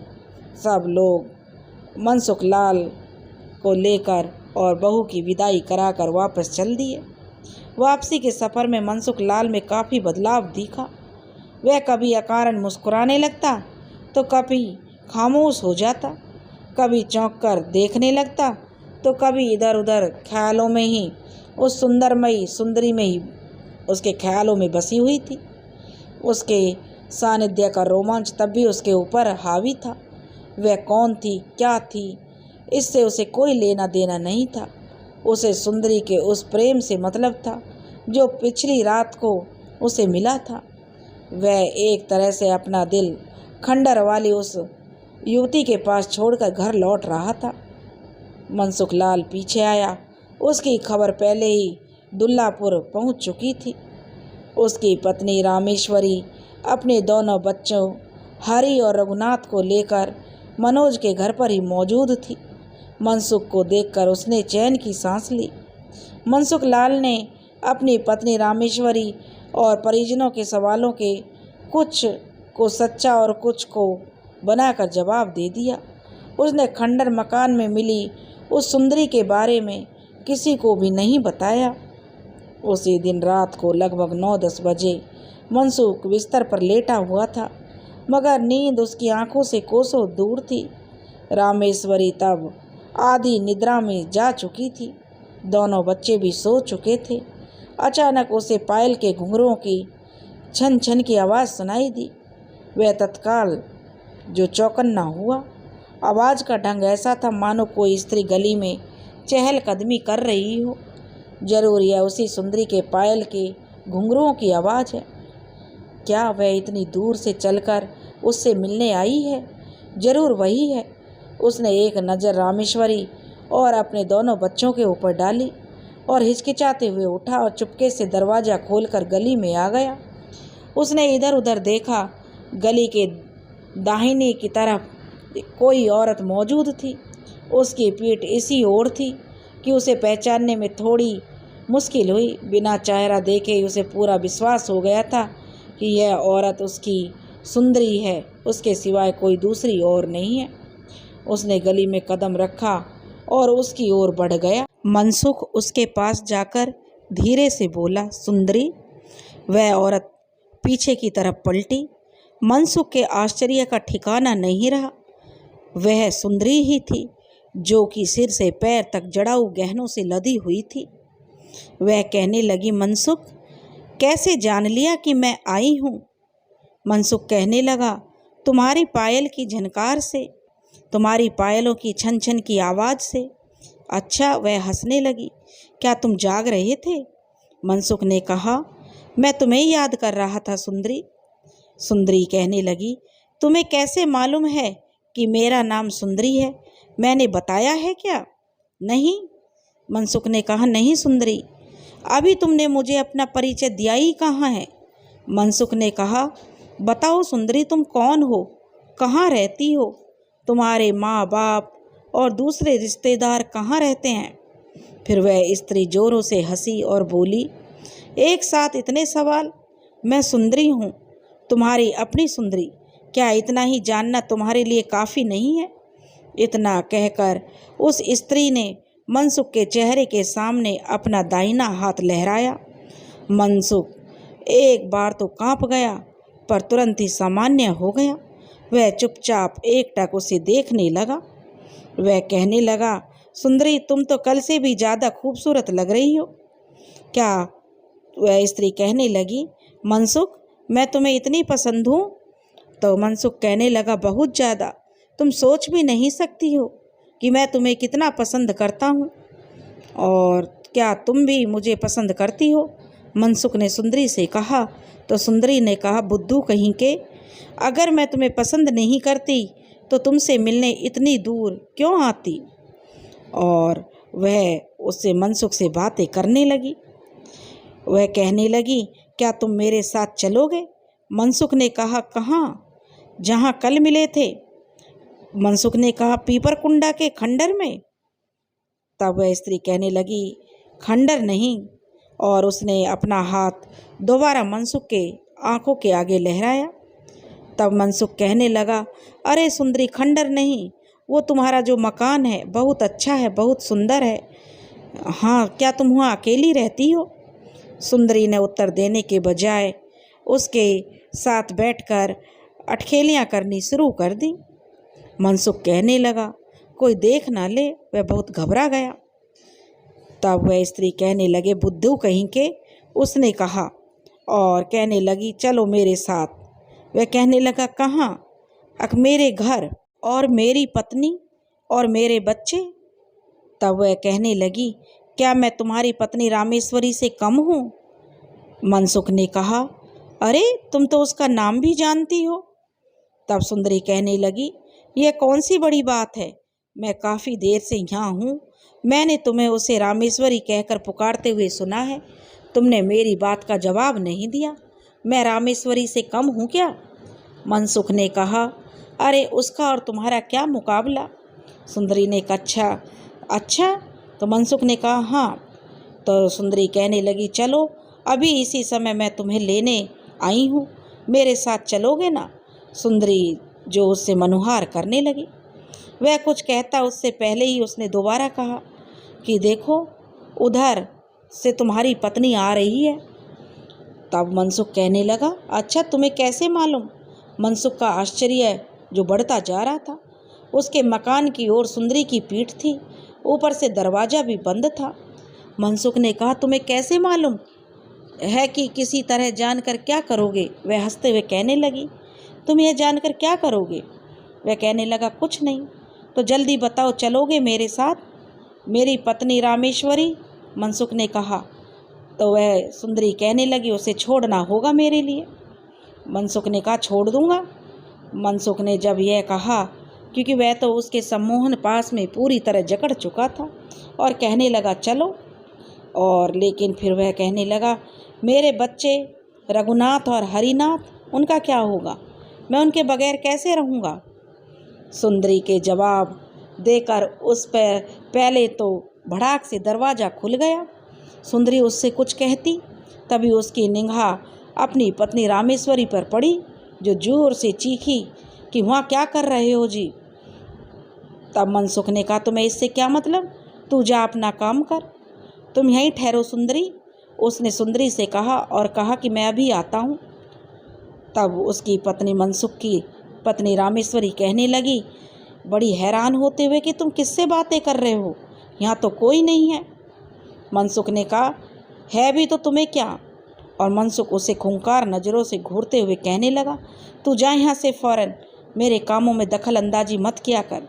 सब लोग मनसुख लाल को लेकर और बहू की विदाई कराकर वापस चल दिए। वापसी के सफ़र में मनसुख लाल में काफ़ी बदलाव दिखा। वह कभी अकारण मुस्कुराने लगता तो कभी खामोश हो जाता, कभी चौंक कर देखने लगता तो कभी इधर उधर ख्यालों में ही उस सुंदरी में ही उसके ख्यालों में बसी हुई थी। उसके सानिध्य का रोमांच तब भी उसके ऊपर हावी था। वह कौन थी, क्या थी, इससे उसे कोई लेना देना नहीं था। उसे सुंदरी के उस प्रेम से मतलब था जो पिछली रात को उसे मिला था। वह एक तरह से अपना दिल खंडर वाली उस युवती के पास छोड़कर घर लौट रहा था। मनसुख लाल पीछे आया। उसकी खबर पहले ही दुल्लापुर पहुंच चुकी थी। उसकी पत्नी रामेश्वरी अपने दोनों बच्चों हरि और रघुनाथ को लेकर मनोज के घर पर ही मौजूद थी। मनसुख को देखकर उसने चैन की सांस ली। मनसुख लाल ने अपनी पत्नी रामेश्वरी और परिजनों के सवालों के कुछ को सच्चा और कुछ को बनाकर जवाब दे दिया। उसने खंडर मकान में मिली उस सुंदरी के बारे में किसी को भी नहीं बताया। उसी दिन रात को लगभग 9-10 बजे मनसुख बिस्तर पर लेटा हुआ था, मगर नींद उसकी आंखों से कोसों दूर थी। रामेश्वरी तब आधी निद्रा में जा चुकी थी। दोनों बच्चे भी सो चुके थे। अचानक उसे पायल के घुंघरुओं की छन छन की आवाज़ सुनाई दी। वह तत्काल जो चौकन्ना हुआ। आवाज़ का ढंग ऐसा था मानो कोई स्त्री गली में चहलकदमी कर रही हो। जरूर यह उसी सुंदरी के पायल के घुंघरुओं की आवाज़ है। क्या वह इतनी दूर से चलकर उससे मिलने आई है? जरूर वही है। उसने एक नज़र रामेश्वरी और अपने दोनों बच्चों के ऊपर डाली और हिचकिचाते हुए उठा और चुपके से दरवाज़ा खोलकर गली में आ गया। उसने इधर उधर देखा। गली के दाहिने की तरफ कोई औरत मौजूद थी। उसकी पीठ इसी ओर थी कि उसे पहचानने में थोड़ी मुश्किल हुई। बिना चेहरा देखे ही उसे पूरा विश्वास हो गया था कि यह औरत उसकी सुंदरी है, उसके सिवाय कोई दूसरी और नहीं है। उसने गली में कदम रखा और उसकी ओर बढ़ गया। मनसुख उसके पास जाकर धीरे से बोला, सुंदरी। वह औरत पीछे की तरफ पलटी। मनसुख के आश्चर्य का ठिकाना नहीं रहा। वह सुंदरी ही थी जो कि सिर से पैर तक जड़ाऊ गहनों से लदी हुई थी। वह कहने लगी, मनसुख, कैसे जान लिया कि मैं आई हूँ? मनसुख कहने लगा, तुम्हारी पायल की झनकार से, तुम्हारी पायलों की छन छन की आवाज़ से। अच्छा। वह हंसने लगी। क्या तुम जाग रहे थे? मनसुख ने कहा, मैं तुम्हें याद कर रहा था सुंदरी। सुंदरी कहने लगी, तुम्हें कैसे मालूम है कि मेरा नाम सुंदरी है? मैंने बताया है क्या? नहीं। मनसुख ने कहा, नहीं सुंदरी, अभी तुमने मुझे अपना परिचय दिया ही कहाँ है? मनसुख ने कहा, बताओ सुंदरी, तुम कौन हो? कहाँ रहती हो? तुम्हारे माँ बाप और दूसरे रिश्तेदार कहाँ रहते हैं? फिर वह स्त्री जोरों से हंसी और बोली, एक साथ इतने सवाल? मैं सुंदरी हूँ, तुम्हारी अपनी सुंदरी। क्या इतना ही जानना तुम्हारे लिए काफ़ी नहीं है? इतना कहकर उस स्त्री ने मनसुख के चेहरे के सामने अपना दाहिना हाथ लहराया। मनसुख एक बार तो कांप गया, पर तुरंत ही सामान्य हो गया। वह चुपचाप एकटक उसे देखने लगा। वह कहने लगा, सुंदरी, तुम तो कल से भी ज़्यादा खूबसूरत लग रही हो। क्या? वह स्त्री कहने लगी, मनसुख, मैं तुम्हें इतनी पसंद हूँ? तो मनसुख कहने लगा, बहुत ज़्यादा। तुम सोच भी नहीं सकती हो कि मैं तुम्हें कितना पसंद करता हूँ। और क्या तुम भी मुझे पसंद करती हो? मनसुख ने सुंदरी से कहा। तो सुंदरी ने कहा, बुद्धू कहीं के, अगर मैं तुम्हें पसंद नहीं करती तो तुमसे मिलने इतनी दूर क्यों आती? और वह उससे मनसुख से बातें करने लगी। वह कहने लगी, क्या तुम मेरे साथ चलोगे? मनसुख ने कहा, कहाँ? जहाँ कल मिले थे। मनसुख ने कहा, पीपरकुंडा के खंडर में। तब वह स्त्री कहने लगी, खंडर नहीं। और उसने अपना हाथ दोबारा मनसुख के आंखों के आगे लहराया। तब मनसुख कहने लगा, अरे सुंदरी, खंडर नहीं, वो तुम्हारा जो मकान है बहुत अच्छा है, बहुत सुंदर है। हाँ, क्या तुम वहाँ अकेली रहती हो? सुंदरी ने उत्तर देने के बजाय उसके साथ बैठकर अटखेलियाँ करनी शुरू कर दी। मनसुख कहने लगा, कोई देख ना ले। वह बहुत घबरा गया। तब वह स्त्री कहने लगे, बुद्धू कहीं के, उसने कहा, और कहने लगी, चलो मेरे साथ। वह कहने लगा, कहाँ? मेरे घर, और मेरी पत्नी और मेरे बच्चे। तब वह कहने लगी, क्या मैं तुम्हारी पत्नी रामेश्वरी से कम हूँ? मनसुख ने कहा, अरे तुम तो उसका नाम भी जानती हो। तब सुंदरी कहने लगी, यह कौन सी बड़ी बात है, मैं काफ़ी देर से यहाँ हूँ। मैंने तुम्हें उसे रामेश्वरी कहकर पुकारते हुए सुना है। तुमने मेरी बात का जवाब नहीं दिया। मैं रामेश्वरी से कम हूँ क्या? मनसुख ने कहा, अरे उसका और तुम्हारा क्या मुकाबला। सुंदरी ने कहा, अच्छा। तो मनसुख ने कहा, हाँ। तो सुंदरी कहने लगी, चलो अभी इसी समय मैं तुम्हें लेने आई हूँ, मेरे साथ चलोगे ना? सुंदरी जो उससे मनुहार करने लगी। वह कुछ कहता उससे पहले ही उसने दोबारा कहा कि देखो उधर से तुम्हारी पत्नी आ रही है। तब मनसुख कहने लगा, अच्छा तुम्हें कैसे मालूम? मनसुख का आश्चर्य जो बढ़ता जा रहा था। उसके मकान की ओर सुंदरी की पीठ थी, ऊपर से दरवाज़ा भी बंद था। मनसुख ने कहा, तुम्हें कैसे मालूम है कि किसी तरह जानकर क्या करोगे? वह हंसते हुए कहने लगी, तुम यह जानकर क्या करोगे? वह कहने लगा, कुछ नहीं। तो जल्दी बताओ, चलोगे मेरे साथ? मेरी पत्नी रामेश्वरी, मनसुख ने कहा। तो वह सुंदरी कहने लगी, उसे छोड़ना होगा मेरे लिए। मनसुख ने कहा, छोड़ दूंगा। मनसुख ने जब यह कहा, क्योंकि वह तो उसके सम्मोहन पास में पूरी तरह जकड़ चुका था, और कहने लगा, चलो। और लेकिन फिर वह कहने लगा, मेरे बच्चे रघुनाथ और हरिनाथ, उनका क्या होगा? मैं उनके बगैर कैसे रहूँगा? सुंदरी के जवाब देकर उस पर पहले तो भड़ाक से दरवाज़ा खुल गया। सुंदरी उससे कुछ कहती, तभी उसकी निगाह अपनी पत्नी रामेश्वरी पर पड़ी, जो जोर से चीखी कि वहाँ क्या कर रहे हो जी? तब मनसुख ने कहा, तुम्हें इससे क्या मतलब? तू जा अपना काम कर, तुम यहीं ठहरो सुंदरी। उसने सुंदरी से कहा और कहा कि मैं अभी आता हूँ। तब उसकी पत्नी मनसुख की पत्नी रामेश्वरी कहने लगी, बड़ी हैरान होते हुए, कि तुम किससे बातें कर रहे हो? यहाँ तो कोई नहीं है। मनसुख ने कहा, है भी तो तुम्हें क्या? और मनसुख उसे खूंखार नज़रों से घूरते हुए कहने लगा, तू जा यहाँ से फ़ौरन, मेरे कामों में दखल अंदाजी मत किया कर।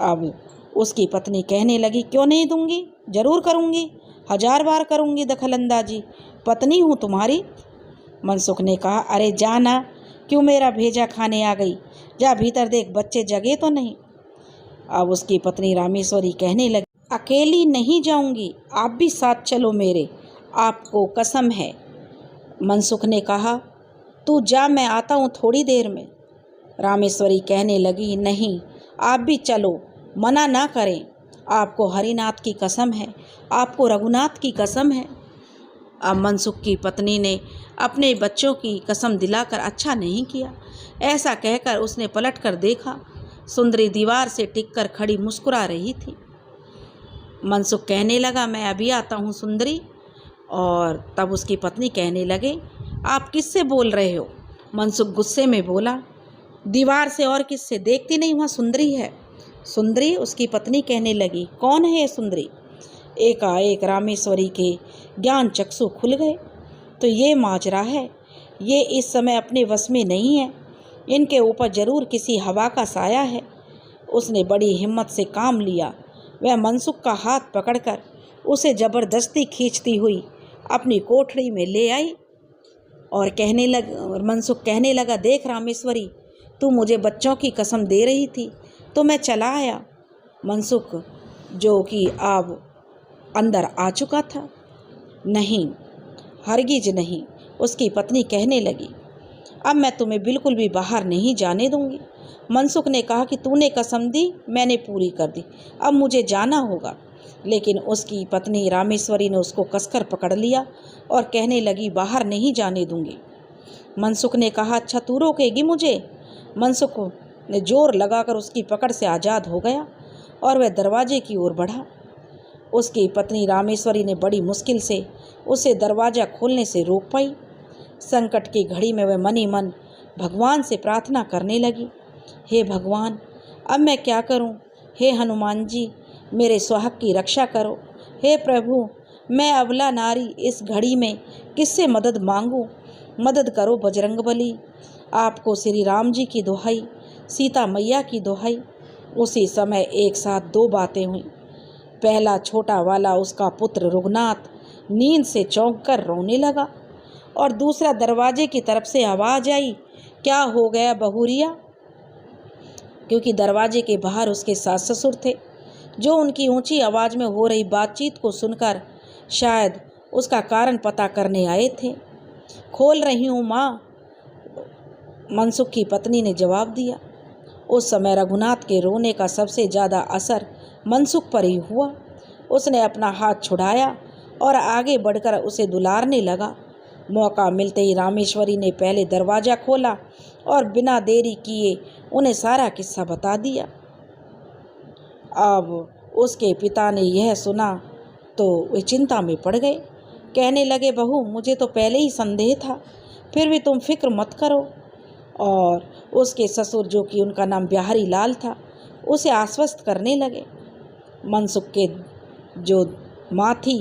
अब उसकी पत्नी कहने लगी, क्यों नहीं दूंगी, ज़रूर करूंगी, 1000 बार करूंगी दखल अंदाजी, पत्नी हूँ तुम्हारी। मनसुख ने कहा, अरे जाना, क्यों मेरा भेजा खाने आ गई? जा भीतर देख, बच्चे जगे तो नहीं। अब उसकी पत्नी रामेश्वरी कहने लगी, अकेली नहीं जाऊंगी, आप भी साथ चलो मेरे, आपको कसम है। मनसुख ने कहा, तू जा, मैं आता हूँ थोड़ी देर में। रामेश्वरी कहने लगी, नहीं, आप भी चलो, मना ना करें, आपको हरिनाथ की कसम है, आपको रघुनाथ की कसम है। अब मनसुख की पत्नी ने अपने बच्चों की कसम दिलाकर अच्छा नहीं किया। ऐसा कहकर उसने पलट कर देखा, सुंदरी दीवार से टिककर खड़ी मुस्कुरा रही थी। मनसुख कहने लगा, मैं अभी आता हूँ सुंदरी। और तब उसकी पत्नी कहने लगे, आप किससे बोल रहे हो? मनसुख गुस्से में बोला, दीवार से और किससे? देखती नहीं वहाँ सुंदरी है। सुंदरी? उसकी पत्नी कहने लगी, कौन है ये सुंदरी? एकाएक रामेश्वरी के ज्ञान चक्षु खुल गए। तो ये माजरा है, ये इस समय अपने वश में नहीं है, इनके ऊपर जरूर किसी हवा का साया है। उसने बड़ी हिम्मत से काम लिया। वह मनसुख का हाथ पकड़कर उसे जबरदस्ती खींचती हुई अपनी कोठरी में ले आई और मनसुख कहने लगा, देख रामेश्वरी, तू मुझे बच्चों की कसम दे रही थी तो मैं चला आया। मनसुख जो कि अब अंदर आ चुका था, नहीं, हरगिज नहीं। उसकी पत्नी कहने लगी, अब मैं तुम्हें बिल्कुल भी बाहर नहीं जाने दूंगी। मनसुख ने कहा कि तूने कसम दी, मैंने पूरी कर दी, अब मुझे जाना होगा। लेकिन उसकी पत्नी रामेश्वरी ने उसको कसकर पकड़ लिया और कहने लगी, बाहर नहीं जाने दूंगी। मनसुख ने कहा, अच्छा तू रोकेगी मुझे? मनसुख ने जोर लगाकर उसकी पकड़ से आज़ाद हो गया और वह दरवाजे की ओर बढ़ा। उसकी पत्नी रामेश्वरी ने बड़ी मुश्किल से उसे दरवाज़ा खोलने से रोक पाई। संकट की घड़ी में वह मन ही मन भगवान से प्रार्थना करने लगी, हे भगवान, अब मैं क्या करूं? हे हनुमान जी, मेरे सुहाग की रक्षा करो। हे प्रभु, मैं अबला नारी इस घड़ी में किससे मदद मांगूं? मदद करो बजरंगबली। आपको श्री राम जी की दुहाई, सीता मैया की दुहाई। उसी समय एक साथ दो बातें हुईं। पहला, छोटा वाला उसका पुत्र रघुनाथ नींद से चौंक कर रोने लगा और दूसरा दरवाजे की तरफ से आवाज़ आई, क्या हो गया बहुरिया? क्योंकि दरवाजे के बाहर उसके सास ससुर थे, जो उनकी ऊंची आवाज़ में हो रही बातचीत को सुनकर शायद उसका कारण पता करने आए थे। खोल रही हूँ माँ, मनसुख की पत्नी ने जवाब दिया। उस समय रघुनाथ के रोने का सबसे ज़्यादा असर मनसुख पर ही हुआ। उसने अपना हाथ छुड़ाया और आगे बढ़कर उसे दुलारने लगा। मौका मिलते ही रामेश्वरी ने पहले दरवाज़ा खोला और बिना देरी किए उन्हें सारा किस्सा बता दिया। अब उसके पिता ने यह सुना तो वे चिंता में पड़ गए। कहने लगे, बहू मुझे तो पहले ही संदेह था, फिर भी तुम फिक्र मत करो। और उसके ससुर, जो कि उनका नाम बिहारी लाल था, उसे आश्वस्त करने लगे। मनसुख के जो माँ थी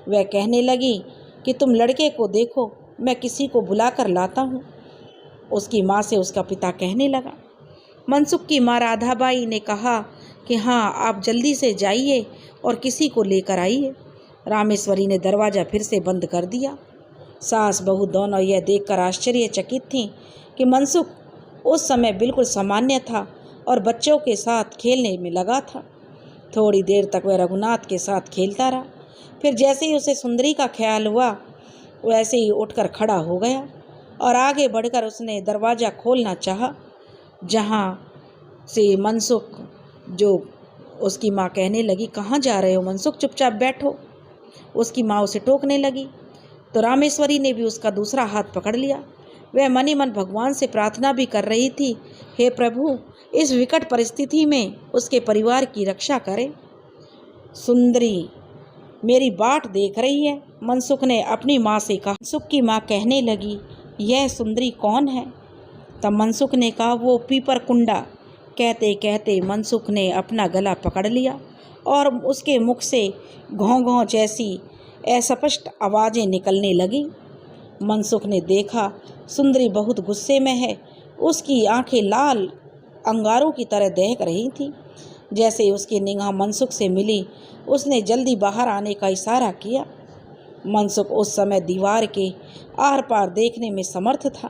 वह कहने लगी कि तुम लड़के को देखो, मैं किसी को बुलाकर लाता हूँ। उसकी माँ से उसका पिता कहने लगा। मनसुख की माँ राधाबाई ने कहा कि हाँ, आप जल्दी से जाइए और किसी को लेकर आइए। रामेश्वरी ने दरवाज़ा फिर से बंद कर दिया। सास बहू दोनों यह देखकर आश्चर्यचकित थीं कि मनसुख उस समय बिल्कुल सामान्य था और बच्चों के साथ खेलने में लगा था। थोड़ी देर तक वह रघुनाथ के साथ खेलता रहा। फिर जैसे ही उसे सुंदरी का ख्याल हुआ, वैसे ही उठकर खड़ा हो गया और आगे बढ़कर उसने दरवाज़ा खोलना चाहा। जहाँ से मनसुख, जो उसकी माँ कहने लगी, कहाँ जा रहे हो मनसुख, चुपचाप बैठो। उसकी माँ उसे टोकने लगी तो रामेश्वरी ने भी उसका दूसरा हाथ पकड़ लिया। वह मन ही मन भगवान से प्रार्थना भी कर रही थी, हे प्रभु, इस विकट परिस्थिति में उसके परिवार की रक्षा करें। सुंदरी मेरी बाट देख रही है, मनसुख ने अपनी माँ से कहा। मनसुख की माँ कहने लगी, यह सुंदरी कौन है? तब मनसुख ने कहा, वो पीपर कुंडा। कहते कहते मनसुख ने अपना गला पकड़ लिया और उसके मुख से घों घों जैसी अस्पष्ट आवाज़ें निकलने लगीं। मनसुख ने देखा सुंदरी बहुत गुस्से में है। उसकी आंखें लाल अंगारों की तरह दहक रही थीं। जैसे ही उसकी निगाह मनसुख से मिली, उसने जल्दी बाहर आने का इशारा किया। मनसुख उस समय दीवार के आर पार देखने में समर्थ था।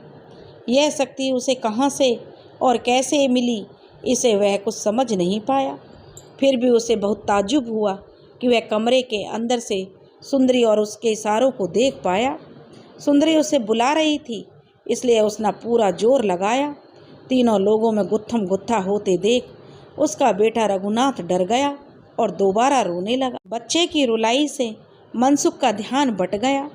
यह शक्ति उसे कहाँ से और कैसे मिली, इसे वह कुछ समझ नहीं पाया। फिर भी उसे बहुत ताज्जुब हुआ कि वह कमरे के अंदर से सुंदरी और उसके इशारों को देख पाया। सुंदरी उसे बुला रही थी, इसलिए उसने पूरा जोर लगाया। तीनों लोगों में गुत्थम गुत्था होते देख उसका बेटा रघुनाथ डर गया और दोबारा रोने लगा। बच्चे की रुलाई से मनसुख का ध्यान बट गया।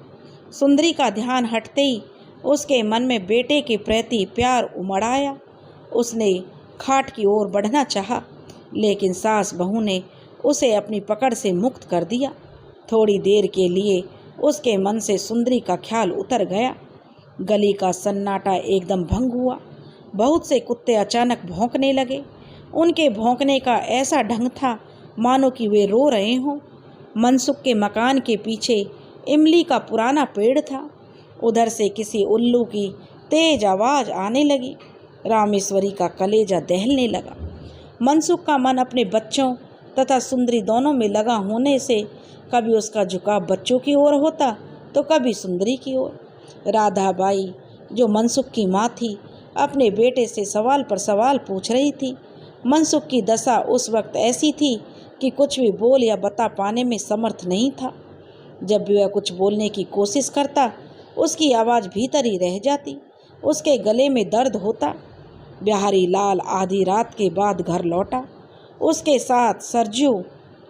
सुंदरी का ध्यान हटते ही उसके मन में बेटे के प्रति प्यार उमड़ आया। उसने खाट की ओर बढ़ना चाहा, लेकिन सास बहू ने उसे अपनी पकड़ से मुक्त कर दिया। थोड़ी देर के लिए उसके मन से सुंदरी का ख्याल उतर गया। गली का सन्नाटा एकदम भंग हुआ। बहुत से कुत्ते अचानक भौंकने लगे। उनके भौंकने का ऐसा ढंग था मानो कि वे रो रहे हों। मनसुख के मकान के पीछे इमली का पुराना पेड़ था। उधर से किसी उल्लू की तेज आवाज़ आने लगी। रामेश्वरी का कलेजा दहलने लगा। मनसुख का मन अपने बच्चों तथा सुंदरी दोनों में लगा होने से कभी उसका झुकाव बच्चों की ओर होता तो कभी सुंदरी की ओर। राधाबाई, जो मनसुख की माँ थी, अपने बेटे से सवाल पर सवाल पूछ रही थी। मनसुख की दशा उस वक्त ऐसी थी कि कुछ भी बोल या बता पाने में समर्थ नहीं था। जब भी वह कुछ बोलने की कोशिश करता, उसकी आवाज़ भीतर ही रह जाती। उसके गले में दर्द होता। बिहारी लाल आधी रात के बाद घर लौटा। उसके साथ सरजू,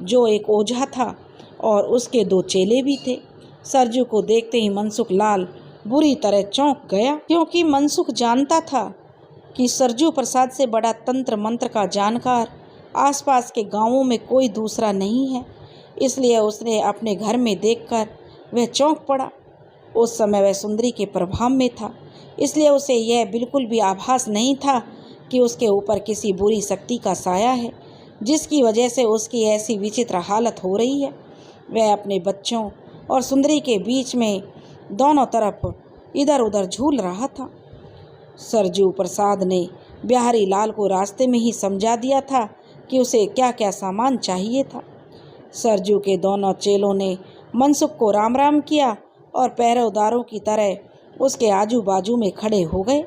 जो एक ओझा था, और उसके 2 चेले भी थे। सरजू को देखते ही मनसुख लाल बुरी तरह चौंक गया, क्योंकि मनसुख जानता था कि सरजू प्रसाद से बड़ा तंत्र मंत्र का जानकार आसपास के गांवों में कोई दूसरा नहीं है। इसलिए उसने अपने घर में देखकर वह चौंक पड़ा। उस समय वह सुंदरी के प्रभाव में था, इसलिए उसे यह बिल्कुल भी आभास नहीं था कि उसके ऊपर किसी बुरी शक्ति का साया है, जिसकी वजह से उसकी ऐसी विचित्र हालत हो रही है। वह अपने बच्चों और सुंदरी के बीच में दोनों तरफ इधर उधर झूल रहा था। सरजू प्रसाद ने बिहारी लाल को रास्ते में ही समझा दिया था कि उसे क्या क्या सामान चाहिए था। सरजू के दोनों चेलों ने मनसुख को राम राम किया और पहरेदारों की तरह उसके आजू बाजू में खड़े हो गए।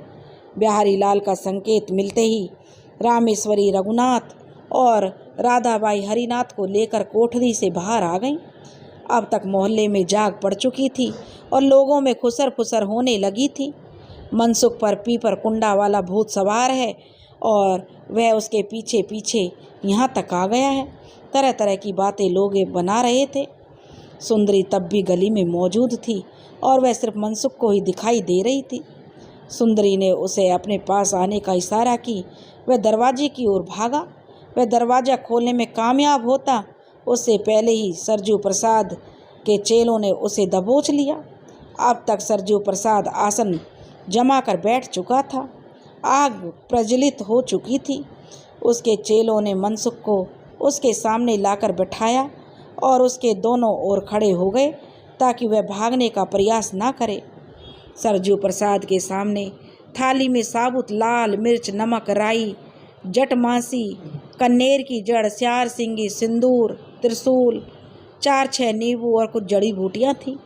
बिहारी लाल का संकेत मिलते ही रामेश्वरी रघुनाथ और राधाबाई हरिनाथ को लेकर कोठरी से बाहर आ गईं। अब तक मोहल्ले में जाग पड़ चुकी थी और लोगों में खुसर फुसर होने लगी थी। मनसुख पर पीपर कुंडा वाला भूत सवार है और वह उसके पीछे पीछे यहाँ तक आ गया है। तरह तरह की बातें लोग बना रहे थे। सुंदरी तब भी गली में मौजूद थी और वह सिर्फ मनसुख को ही दिखाई दे रही थी। सुंदरी ने उसे अपने पास आने का इशारा की। वह दरवाजे की ओर भागा। वह दरवाज़ा खोलने में कामयाब होता उससे पहले ही सरजू प्रसाद के चेलों ने उसे दबोच लिया। अब तक सरजू प्रसाद आसन जमा कर बैठ चुका था। आग प्रज्वलित हो चुकी थी। उसके चेलों ने मनसुख को उसके सामने लाकर बैठाया और उसके दोनों ओर खड़े हो गए ताकि वह भागने का प्रयास ना करे। सरजू प्रसाद के सामने थाली में साबुत लाल मिर्च, नमक, राई, जटमासी, कन्नेर की जड़, स्यार सिंगी, सिंदूर, त्रिशूल, 4-6 नींबू और कुछ जड़ी बूटियाँ थीं।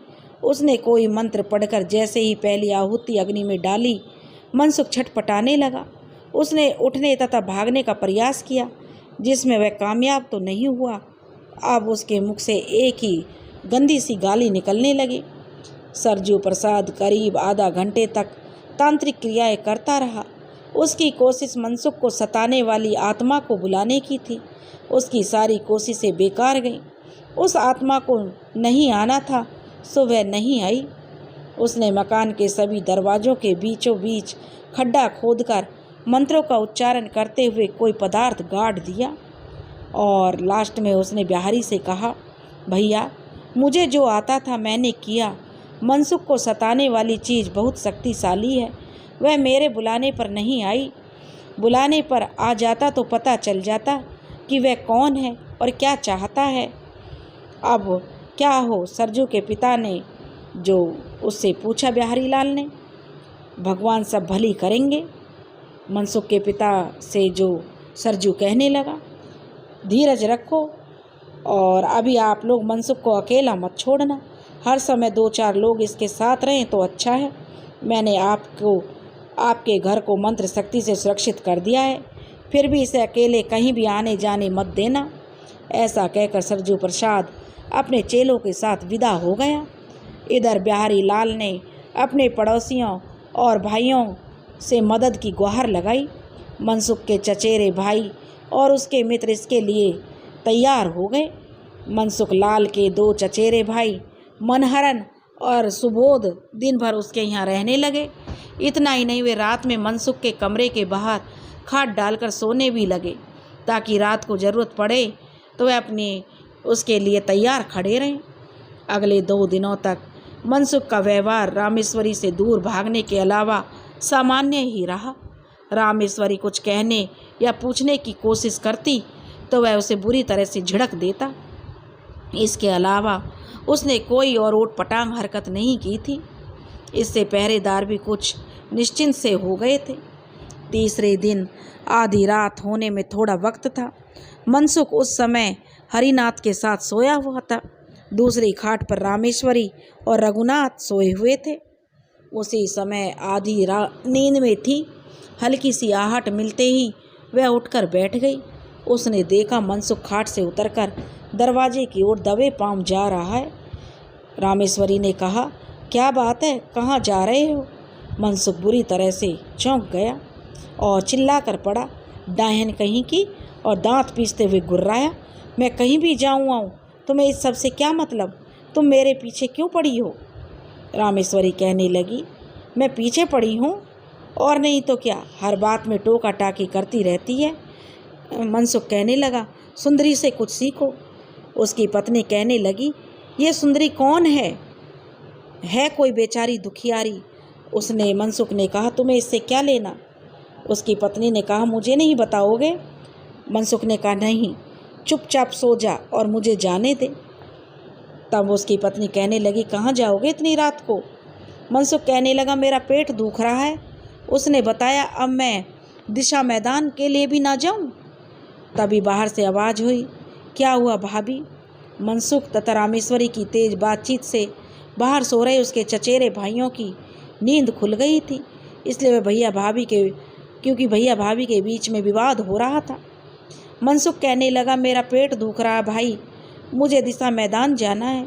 उसने कोई मंत्र पढ़कर जैसे ही पहली आहुति अग्नि में डाली, मनसुख छटपटाने लगा। उसने उठने तथा भागने का प्रयास किया, जिसमें वह कामयाब तो नहीं हुआ। अब उसके मुख से एक ही गंदी सी गाली निकलने लगी। सरजू प्रसाद करीब आधा घंटे तक तांत्रिक क्रियाएं करता रहा। उसकी कोशिश मनसुख को सताने वाली आत्मा को बुलाने की थी। उसकी सारी कोशिशें बेकार गईं। उस आत्मा को नहीं आना था सो वह नहीं आई। उसने मकान के सभी दरवाज़ों के बीचों बीच खड्डा खोदकर मंत्रों का उच्चारण करते हुए कोई पदार्थ गाड़ दिया और लास्ट में उसने बिहारी से कहा, भैया मुझे जो आता था मैंने किया। मनसुख को सताने वाली चीज़ बहुत शक्तिशाली है। वह मेरे बुलाने पर नहीं आई। बुलाने पर आ जाता तो पता चल जाता कि वह कौन है और क्या चाहता है। अब क्या हो? सरजू के पिता ने जो उससे पूछा बिहारी लाल ने। भगवान सब भली करेंगे, मनसुख के पिता से जो सरजू कहने लगा। धीरज रखो और अभी आप लोग मनसुख को अकेला मत छोड़ना। हर समय 2-4 लोग इसके साथ रहें तो अच्छा है। मैंने आपके घर को मंत्र शक्ति से सुरक्षित कर दिया है, फिर भी इसे अकेले कहीं भी आने जाने मत देना। ऐसा कहकर सरजू प्रसाद अपने चेलों के साथ विदा हो गया। इधर बिहारी लाल ने अपने पड़ोसियों और भाइयों से मदद की गुहार लगाई। मनसुख के चचेरे भाई और उसके मित्र इसके लिए तैयार हो गए। मनसुख लाल के 2 चचेरे भाई मनहरन और सुबोध दिन भर उसके यहाँ रहने लगे। इतना ही नहीं, वे रात में मनसुख के कमरे के बाहर खाट डालकर सोने भी लगे ताकि रात को ज़रूरत पड़े तो वे उसके लिए तैयार खड़े रहें। अगले 2 दिनों तक मनसुख का व्यवहार रामेश्वरी से दूर भागने के अलावा सामान्य ही रहा। रामेश्वरी कुछ कहने या पूछने की कोशिश करती तो वह उसे बुरी तरह से झिड़क देता। इसके अलावा उसने कोई और ऊट-पटांग हरकत नहीं की थी। इससे पहरेदार भी कुछ निश्चिंत से हो गए थे। तीसरे दिन आधी रात होने में थोड़ा वक्त था। मनसुख उस समय हरिनाथ के साथ सोया हुआ था। दूसरी खाट पर रामेश्वरी और रघुनाथ सोए हुए थे। उसी समय आधी नींद में थी। हल्की सी आहट मिलते ही वह उठकर बैठ गई। उसने देखा मनसुख खाट से उतरकर दरवाजे की ओर दबे पांव जा रहा है। रामेश्वरी ने कहा, क्या बात है, कहाँ जा रहे हो? मनसुख बुरी तरह से चौंक गया और चिल्ला कर पड़ा, डायन कहीं की, और दांत पीसते हुए गुर्राया, मैं कहीं भी जाऊँ आऊँ, तुम्हें इस सब से क्या मतलब? तुम मेरे पीछे क्यों पड़ी हो? रामेश्वरी कहने लगी, मैं पीछे पड़ी हूँ और नहीं तो क्या, हर बात में टोका टाकी करती रहती है। मनसुख कहने लगा, सुंदरी से कुछ सीखो। उसकी पत्नी कहने लगी, ये सुंदरी कौन है कोई बेचारी दुखियारी। मनसुख ने कहा, तुम्हें इससे क्या लेना? उसकी पत्नी ने कहा, मुझे नहीं बताओगे? मनसुख ने कहा, नहीं, चुपचाप सो जा और मुझे जाने दे। तब उसकी पत्नी कहने लगी, कहाँ जाओगे इतनी रात को? मनसुख कहने लगा, मेरा पेट दुख रहा है। उसने बताया, अब मैं दिशा मैदान के लिए भी ना जाऊं। तभी बाहर से आवाज़ हुई, क्या हुआ भाभी? मनसुख तथा रामेश्वरी की तेज बातचीत से बाहर सो रहे उसके चचेरे भाइयों की नींद खुल गई थी, इसलिए वह क्योंकि भैया भाभी के बीच में विवाद हो रहा था। मनसुख कहने लगा, मेरा पेट दुख रहा भाई, मुझे दिशा मैदान जाना है।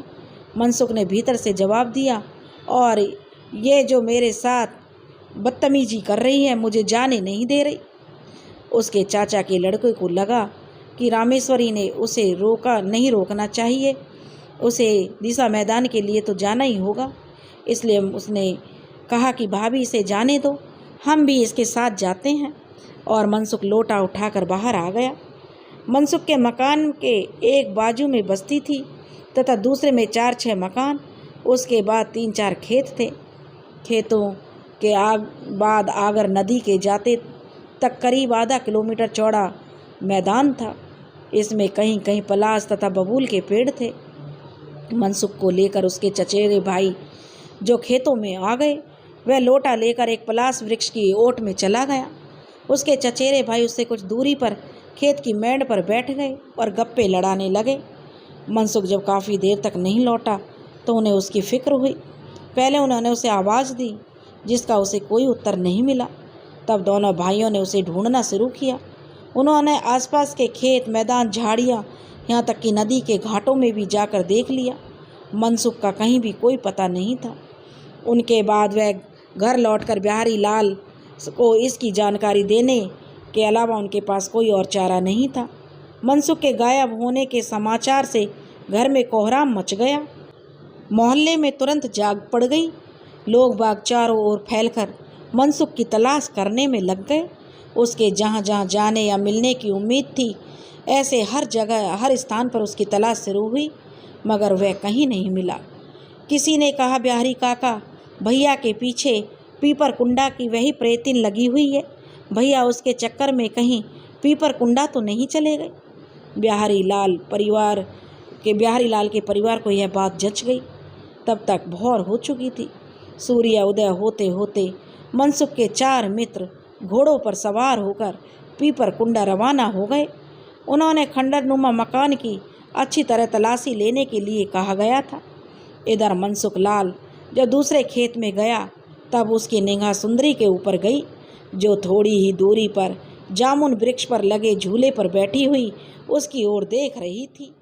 मनसुख ने भीतर से जवाब दिया, और ये जो मेरे साथ बदतमीजी कर रही है मुझे जाने नहीं दे रही। उसके चाचा के लड़के को लगा कि रामेश्वरी ने उसे रोकना चाहिए, उसे दिशा मैदान के लिए तो जाना ही होगा। इसलिए उसने कहा कि भाभी इसे जाने दो, हम भी इसके साथ जाते हैं। और मनसुख लोटा उठाकर बाहर आ गया। मनसुख के मकान के एक बाजू में बस्ती थी तथा दूसरे में 4-6 मकान, उसके बाद 3-4 खेत थे। खेतों के बाद आगर नदी के जाते तक करीब आधा किलोमीटर चौड़ा मैदान था। इसमें कहीं कहीं पलाश तथा बबूल के पेड़ थे। मनसुख को लेकर उसके चचेरे भाई जो खेतों में आ गए, वह लोटा लेकर एक पलाश वृक्ष की ओट में चला गया। उसके चचेरे भाई उससे कुछ दूरी पर खेत की मेंढ पर बैठ गए और गप्पे लड़ाने लगे। मनसुख जब काफ़ी देर तक नहीं लौटा तो उन्हें उसकी फिक्र हुई। पहले उन्होंने उसे आवाज़ दी, जिसका उसे कोई उत्तर नहीं मिला। तब दोनों भाइयों ने उसे ढूंढना शुरू किया। उन्होंने आसपास के खेत, मैदान, झाड़ियाँ, यहाँ तक कि नदी के घाटों में भी जाकर देख लिया। मनसुख का कहीं भी कोई पता नहीं था। उनके बाद वह घर लौटकर बिहारी लाल को इसकी जानकारी देने के अलावा उनके पास कोई और चारा नहीं था। मनसुख के गायब होने के समाचार से घर में कोहराम मच गया। मोहल्ले में तुरंत जाग पड़ गई। लोग बाग चारों ओर फैलकर मनसुख की तलाश करने में लग गए। उसके जहाँ जहाँ जाने या मिलने की उम्मीद थी, ऐसे हर जगह, हर स्थान पर उसकी तलाश शुरू हुई, मगर वह कहीं नहीं मिला। किसी ने कहा, बिहारी काका, भैया के पीछे पीपर कुंडा की वही प्रेतिन लगी हुई है, भैया उसके चक्कर में कहीं पीपर कुंडा तो नहीं चले गए। बिहारी लाल के परिवार को यह बात जच गई। तब तक भोर हो चुकी थी। सूर्य उदय होते होते मनसुख के 4 मित्र घोड़ों पर सवार होकर पीपर कुंडा रवाना हो गए। उन्होंने खंडरनुमा मकान की अच्छी तरह तलाशी लेने के लिए कहा गया था। इधर मनसुख लाल जब दूसरे खेत में गया तब उसकी निगाह सुंदरी के ऊपर गई, जो थोड़ी ही दूरी पर जामुन वृक्ष पर लगे झूले पर बैठी हुई उसकी ओर देख रही थी।